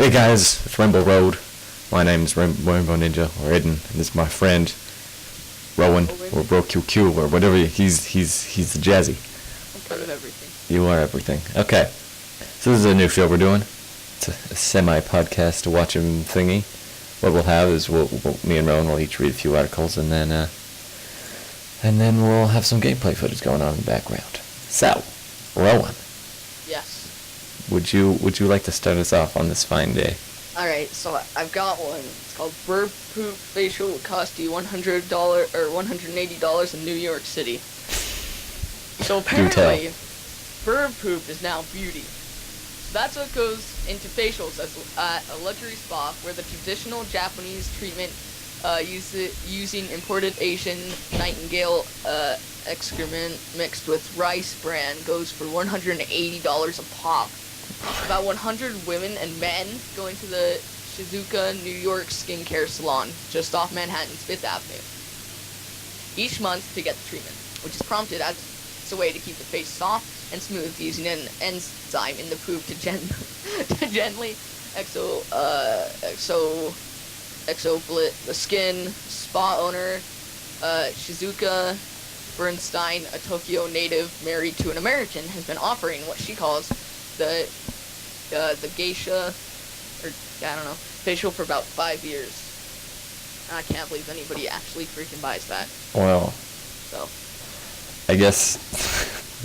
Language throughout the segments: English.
Hey guys, it's RainbowRowed. My name's Rainbow Ninja, or Aiden, and this is my friend, Rowan, or BroQQ, or whatever. He's the jazzy. I'm part of everything. You are everything. Okay, so this is a new show we're doing. It's a semi-podcast watching thingy. What we'll have is me and Rowan will each read a few articles, and then we'll have some gameplay footage going on in the background. So, Rowan. Yes. Would you like to start us off on this fine day? Alright, so I've got one. It's called Bird Poop Facial. Will cost you $100 or $180 in New York City. So apparently, bird poop is now beauty. So that's what goes into facials at a luxury spa where the traditional Japanese treatment using imported Asian nightingale excrement mixed with rice bran goes for $180 a pop. About 100 women and men going to the Shizuoka, New York skincare salon just off Manhattan's 5th Avenue each month to get the treatment, which is prompted as a way to keep the face soft and smooth using an enzyme in the poop to gently exfoliate the skin. Spa owner Shizuka Bernstein, a Tokyo native married to an American, has been offering what she calls the geisha, or I don't know, facial for about 5 years. I can't believe anybody actually freaking buys that. Well, So. I guess.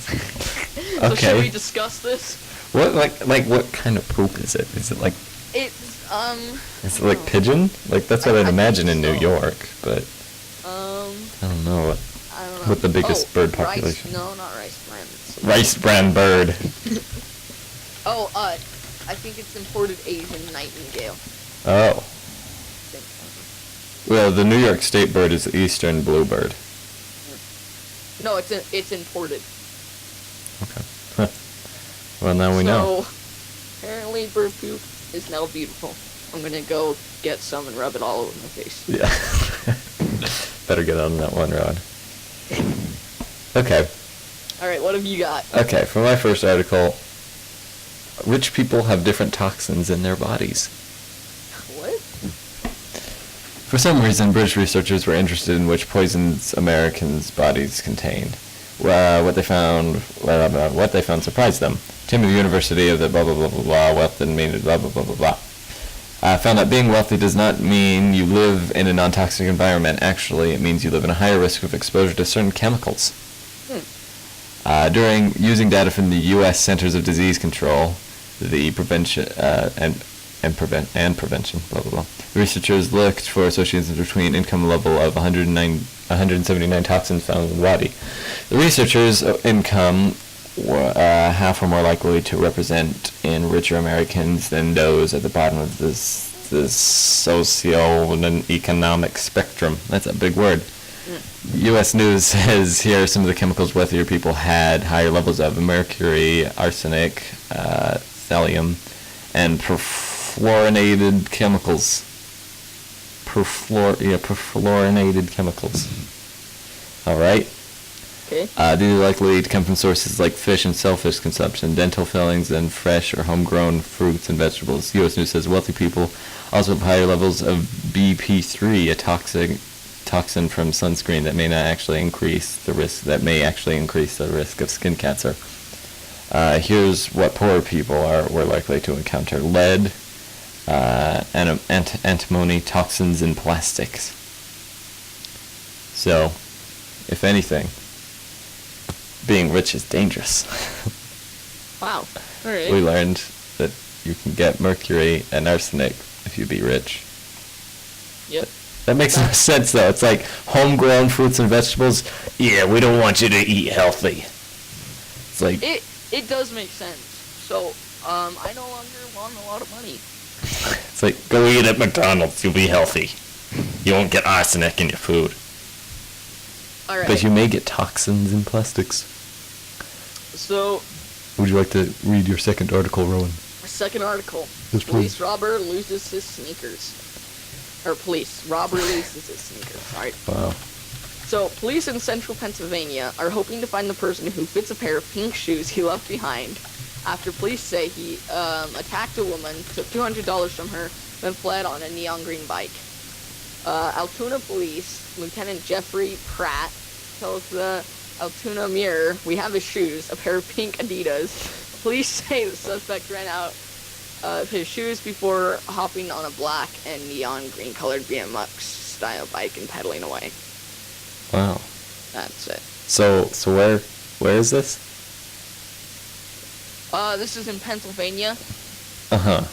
So Okay. should we discuss this? What what kind of poop is it? Is it like? It's Is it like pigeon? Like that's what I'd I imagine think in New so. York, but I don't know what the biggest bird population. Rice, no, not rice bran. Rice bran bird. I think it's imported Asian nightingale. Oh. Well, the New York state bird is the eastern bluebird. No, it's imported. Okay. Huh. Well, now we know. So, apparently bird poop is now beautiful. I'm gonna go get some and rub it all over my face. Yeah. Better get on that one, Rod. Okay. Alright, what have you got? Okay, for my first article, rich people have different toxins in their bodies. What? For some reason, British researchers were interested in which poisons Americans' bodies contained. What they found surprised them. Team of the University of the blah blah blah blah blah wealth didn't mean blah blah blah blah blah. Found that being wealthy does not mean you live in a non-toxic environment. Actually, it means you live in a higher risk of exposure to certain chemicals. During using data from the U.S. Centers of Disease Control, the prevention prevention, blah blah blah. The researchers looked for associations between income level of 179 toxins found in the body. The researchers' income were half or more likely to represent in richer Americans than those at the bottom of this socio-economic spectrum. That's a big word. U.S. News says here are some of the chemicals wealthier people had higher levels of: mercury, arsenic, thallium, and perfluorinated chemicals. Perfluorinated chemicals. All right. Okay. These are likely to come from sources like fish and shellfish consumption, dental fillings, and fresh or homegrown fruits and vegetables. U.S. News says wealthy people also have higher levels of BP3, a toxin from sunscreen that may actually increase the risk of skin cancer. Here's what poorer people were likely to encounter: lead, antimony, toxins, and plastics. So, if anything, being rich is dangerous. Wow. Alright. We learned that you can get mercury and arsenic if you be rich. Yep. That makes no sense, though. It's like homegrown fruits and vegetables. Yeah, we don't want you to eat healthy. It's like It does make sense. So, I no longer want a lot of money. it's like, go eat at McDonald's. You'll be healthy. You won't get arsenic in your food. Alright. But you may get toxins in plastics. So, Would you like to read your second article, Rowan? second article. Yes, please. Police robber loses his sneakers. Robber loses his sneakers. Alright. Wow. So, police in central Pennsylvania are hoping to find the person who fits a pair of pink shoes he left behind after police say he attacked a woman, took $200 from her, then fled on a neon green bike. Altoona Police, Lieutenant Jeffrey Pratt, tells the Altoona Mirror, "We have his shoes, a pair of pink Adidas." Police say the suspect ran out of his shoes before hopping on a black and neon green colored BMX-style bike and pedaling away. Wow. That's it. So where is this? This is in Pennsylvania. Uh-huh.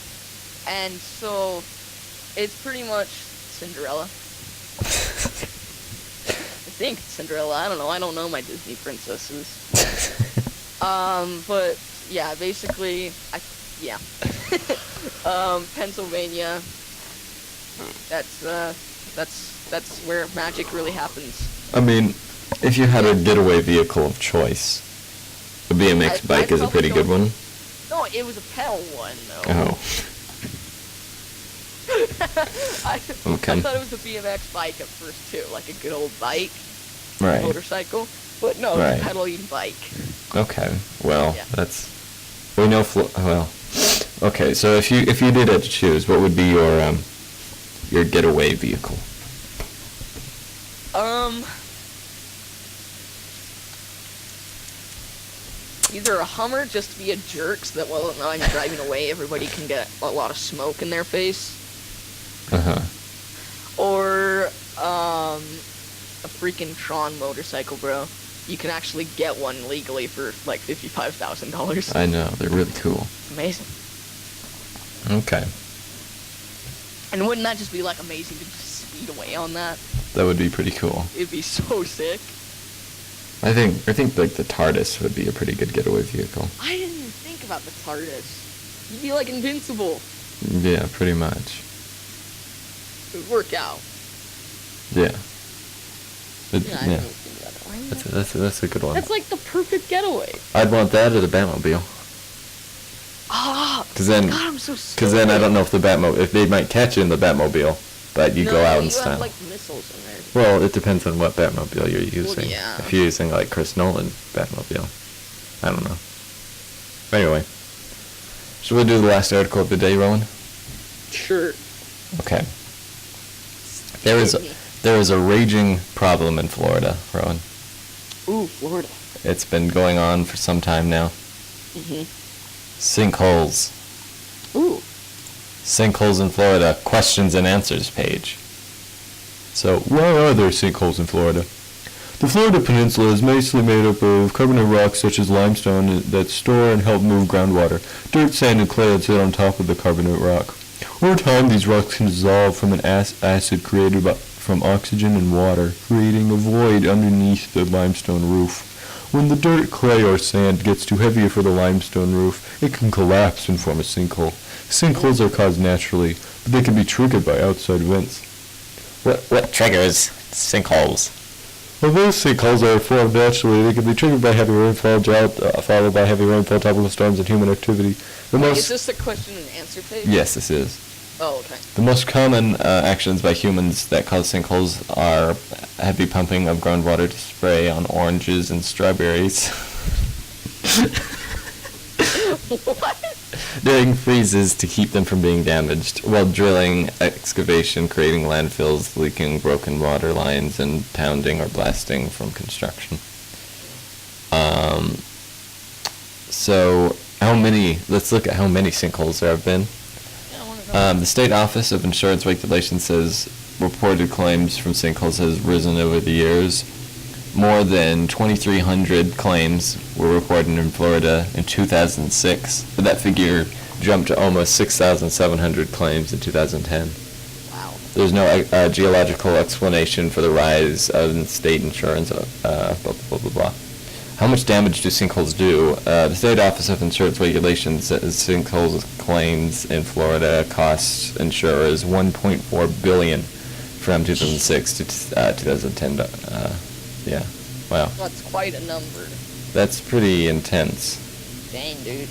And so, it's pretty much Cinderella. I think it's Cinderella. I don't know. I don't know my Disney princesses. But yeah, basically, Pennsylvania. That's where magic really happens. I mean, if you had a getaway vehicle of choice, a BMX bike is a pretty good one. No, it was a pedal one though. Oh. I Okay. thought it was a BMX bike at first too, like a good old bike, Right. motorcycle. But no, Right. it's a pedaling bike. Okay. Well, Yeah. we know. Okay. So if you did have to choose, what would be your getaway vehicle? Either a Hummer just to be a jerk so that while I'm driving away, everybody can get a lot of smoke in their face. Uh-huh. Or, a freaking Tron motorcycle, bro. You can actually get one legally for, like, $55,000. I know, they're really cool. Amazing. Okay. And wouldn't that just be, like, amazing to just speed away on that? That would be pretty cool. It'd be so sick. I think like the TARDIS would be a pretty good getaway vehicle. I didn't even think about the TARDIS. You'd be, like, invincible. Yeah, pretty much. It would work out. Yeah. Yeah, I didn't even think about that. That's a good one. That's like the perfect getaway. I'd want that or the Batmobile. Ah, Because then, God, I'm so stupid. Because then I don't know if if they might catch you in the Batmobile, but you go out in you style. have, like, missiles in there. Well, it depends on what Batmobile you're using. yeah. If you're using like Chris Nolan Batmobile, I don't know. Anyway, should we do the last article of the day, Rowan? Sure. Okay. There is a raging problem in Florida, Rowan. Ooh, Florida. It's been going on for some time now. Mhm. Sinkholes. Ooh. Sinkholes in Florida, questions and answers page. So, why are there sinkholes in Florida? The Florida Peninsula is mostly made up of carbonate rocks such as limestone that store and help move groundwater. Dirt, sand, and clay that sit on top of the carbonate rock. Over time, these rocks can dissolve from an acid created from oxygen and water, creating a void underneath the limestone roof. When the dirt, clay, or sand gets too heavy for the limestone roof, it can collapse and form a sinkhole. Sinkholes are caused naturally, but they can be triggered by outside events. What triggers sinkholes? Although sinkholes are formed naturally, they can be triggered by heavy rainfall, drought, followed by heavy rainfall, tropical storms, and human activity. Is this the question and answer page? Yes, this is. Oh, okay. The most common actions by humans that cause sinkholes are heavy pumping of groundwater to spray on oranges and strawberries. What? During freezes to keep them from being damaged, while drilling, excavation, creating landfills, leaking broken water lines, and pounding or blasting from construction. So, let's look at how many sinkholes there have been. Yeah, I wanna know. The State Office of Insurance Regulation says reported claims from sinkholes has risen over the years. More than 2,300 claims were reported in Florida in 2006, but that figure jumped to almost 6,700 claims in 2010. Wow. There's no geological explanation for the rise of state insurance, blah, blah, blah, blah, blah. How much damage do sinkholes do? The State Office of Insurance Regulations says sinkhole claims in Florida cost insurers $1.4 billion from 2006 to 2010. Yeah, wow. That's quite a number. That's pretty intense. Dang, dude.